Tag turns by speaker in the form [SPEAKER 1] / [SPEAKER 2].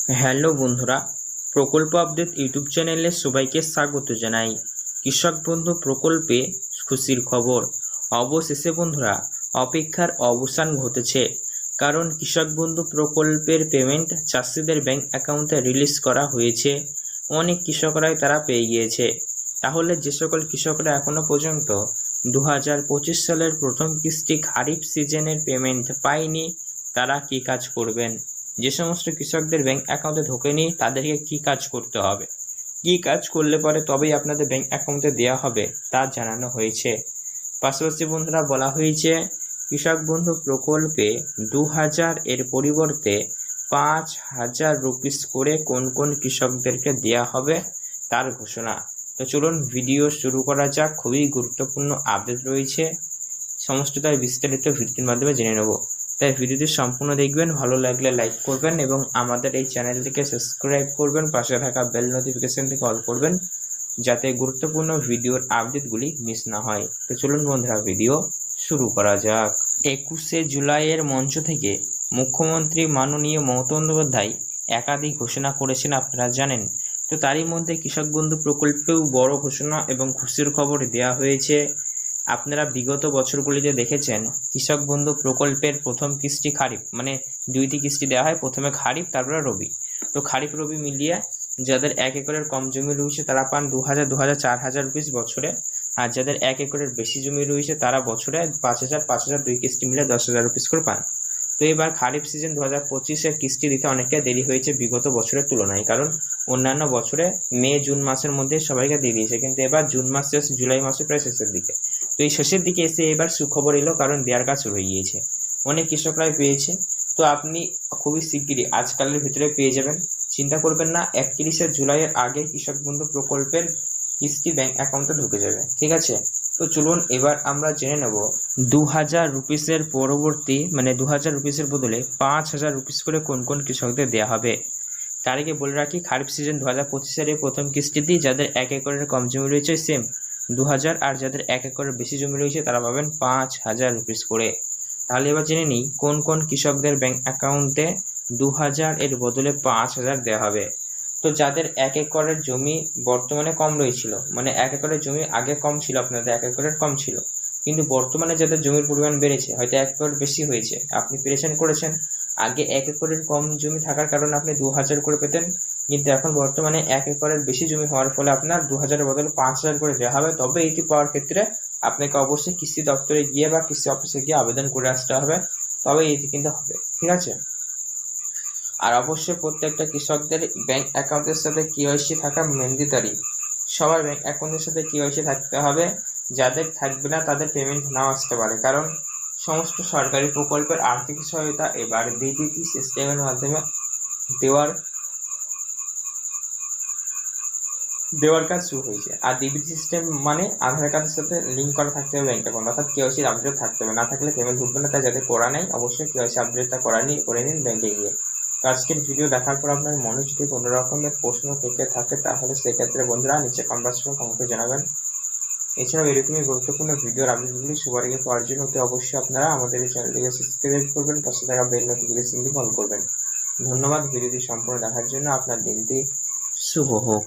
[SPEAKER 1] Hello বন্ধুরা, প্রকল্প update YouTube চ্যানেলে সবাইকে স্বাগত জানাই। কৃষক বন্ধু প্রকল্পে খুশির খবর। অবশেষে বন্ধুরা অপেক্ষার অবসান ঘটেছে, কারণ কৃষক বন্ধু প্রকল্পের পেমেন্ট চাষিদের ব্যাংক অ্যাকাউন্টে রিলিজ করা হয়েছে। অনেক কৃষকরাই তারা পেয়ে গিয়েছে। তাহলে যে সকল কৃষকরা এখনও পর্যন্ত 2025 সালের প্রথম কিস্তি খারিফ সিজনের পেমেন্ট পায়নি, তারা কী কাজ করবেন? যে সমস্ত কৃষকদের ব্যাংক অ্যাকাউন্টে ঢোকেনি তাদেরকে কি কাজ করতে হবে, কি কাজ করলে পরে তবেই আপনাদের ব্যাংক অ্যাকাউন্টে দেওয়া হবে তা জানানো হয়েছে। পাশাপাশি বন্ধুরা বলা হয়েছে কৃষক বন্ধু প্রকল্পে 2000 এর পরিবর্তে 5000 রুপিস করে কোন কোন কৃষকদেরকে দেওয়া হবে তার ঘোষণা। তো চলুন ভিডিও শুরু করা যাক। খুবই গুরুত্বপূর্ণ আপডেট রয়েছে, সমস্তটাই বিস্তারিত ভিডিওর মাধ্যমে জেনে নেব। তাই ভিডিওটি সম্পূর্ণ দেখবেন, ভালো লাগলে লাইক করবেন এবং আমাদের এই চ্যানেলটিকে সাবস্ক্রাইব করবেন, পাশে থাকা বেল নোটিফিকেশনটিকে অল করবেন যাতে গুরুত্বপূর্ণ ভিডিওর আপডেটগুলি মিস না হয়। তো চলুন বন্ধুরা ভিডিও শুরু করা যাক। 21শে জুলাইয়ের মঞ্চ থেকে মুখ্যমন্ত্রী মাননীয় মমতা বন্দ্যোপাধ্যায় একাধিক ঘোষণা করেছেন, আপনারা জানেন। তো তারই মধ্যে কৃষক বন্ধু প্রকল্পেও বড় ঘোষণা এবং খুশির খবর দেওয়া হয়েছে। আপনারা বিগত বছরগুলিতে দেখেছেন কৃষক বন্ধু প্রকল্পের প্রথম কিস্তি খারিফ, মানে দুইটি কিস্তি দেওয়া হয়, প্রথমে খারিফ তারপরে রবি। তো খারিফ রবি মিলিয়ে যাদের 1 একরের কম জমি রয়েছে তারা পান 2000, 4000 রুপিস বছরে, আর যাদের 1 একরের বেশি জমি রয়েছে তারা বছরে 5000 দুই কিস্তি মিলে 10,000 রুপিস করে পান। তো এবার খারিফ সিজন 2025-এর কিস্তি দিতে অনেকটা দেরি হয়েছে বিগত বছরের তুলনায়, কারণ অন্যান্য বছরে মে জুন মাসের মধ্যে সবাইকে দিয়ে দিয়েছে, কিন্তু এবার জুন মাস শেষ, জুলাই মাসে প্রায় শেষের দিকে। তো এই শেষের দিকে এসে এবার সুখবর এলো, কারণ দেওয়ার কাজ শুরু হয়ে গিয়েছে, অনেক কৃষকরাই পেয়েছে। তো আপনি খুবই শিগগিরই আজকালের ভিতরে পেয়ে যাবেন, চিন্তা করবেন না। 31শে জুলাইয়ের আগে কৃষক বন্ধু প্রকল্পের কিস্তি ব্যাংক অ্যাকাউন্টে ঢুকে যাবে, ঠিক আছে? তো চলুন এবার আমরা জেনে নেব 2000 রুপিসের পরবর্তী, মানে 2000 রুপিসের বদলে 5000 রুপিস করে কোন কোন কৃষকদের দেওয়া হবে। তার আগে বলে রাখি, খারিফ সিজন 2025-এর প্রথম কিস্তিতেই যাদের 1 একরের কম জমি রয়েছে সেম 2000, আর যাদের 1 একরের বেশি জমি রয়েছে তারা পাবেন 5000 রুপিস করে। তাহলে এবার জেনে নিই কোন কোন কৃষকদের ব্যাংক অ্যাকাউন্টে 2000 এর বদলে 5000 দেওয়া হবে। তো যাদের 1 একরের জমি বর্তমানে কম রয়েছিল, মানে 1 একরের জমি আগে কম ছিল, আপনাদের 1 একরের কম ছিল, কিন্তু বর্তমানে যাদের জমির পরিমাণ বেড়েছে, হয়তো 1 একর বেশি হয়েছে, আপনি প্রেজেন্ট করেছেন। আগে 1 একরের কম জমি থাকার কারণে আপনি 2000 করে পেতেন, কিন্তু এখন বর্তমানে 1 একরের বেশি জমি হওয়ার ফলে আপনার 2000-এর বদলে 5000 করে দেওয়া হবে। তবে এটি পাওয়ার ক্ষেত্রে আপনাকে অবশ্যই কৃষি দপ্তরে গিয়ে বা কৃষি অফিসে গিয়ে আবেদন করে আসতে হবে, তবে এটি কিন্তু হবে, ঠিক আছে? আর অবশ্যই প্রত্যেকটা কৃষকদের ব্যাংক অ্যাকাউন্টের সাথে কেওয়াইসি থাকা ম্যান্ডেটরি। সবার ব্যাংক অ্যাকাউন্টের সাথে কেওয়াইসি থাকতে হবে, যাদের থাকবে না তাদের পেমেন্ট নাও আসতে পারে, কারণ সমস্ত সরকারি প্রকল্পের আর্থিক সহায়তা এবার ডিবিটি সিস্টেমের মাধ্যমে দেওয়ার কাজ শুরু হয়েছে। আর ডিবিটি সিস্টেম মানে আধার কার্ডের সাথে লিঙ্ক করা থাকতে হবে ব্যাংক অ্যাকাউন্ট, অর্থাৎ কেওয়াইসি আপডেট থাকতে হবে, না থাকলে পেমেন্ট ঢুকবে না। তাই যাদের করা নেই অবশ্যই কেওয়াইসি আপডেটটা করে নিন ব্যাংকে গিয়ে। তো আজকের ভিডিও দেখার পর আপনার মনে যদি কোনো রকমের প্রশ্ন থেকে থাকে তাহলে সেক্ষেত্রে বন্ধুরা নিচে কমেন্ট বক্সে কমেন্টে জানাবেন। এছাড়াও এরকমই গুরুত্বপূর্ণ ভিডিওর আপডেটগুলি সবার আগে পাওয়ার জন্য অবশ্যই আপনারা আমাদের এই চ্যানেলটিকে সাবস্ক্রাইব করবেন, পাশে থাকা বেল নোটিফিকেশনটি অন করবেন। ধন্যবাদ ভিডিওটি সম্পূর্ণ দেখার জন্য। আপনার দিনটি শুভ হোক।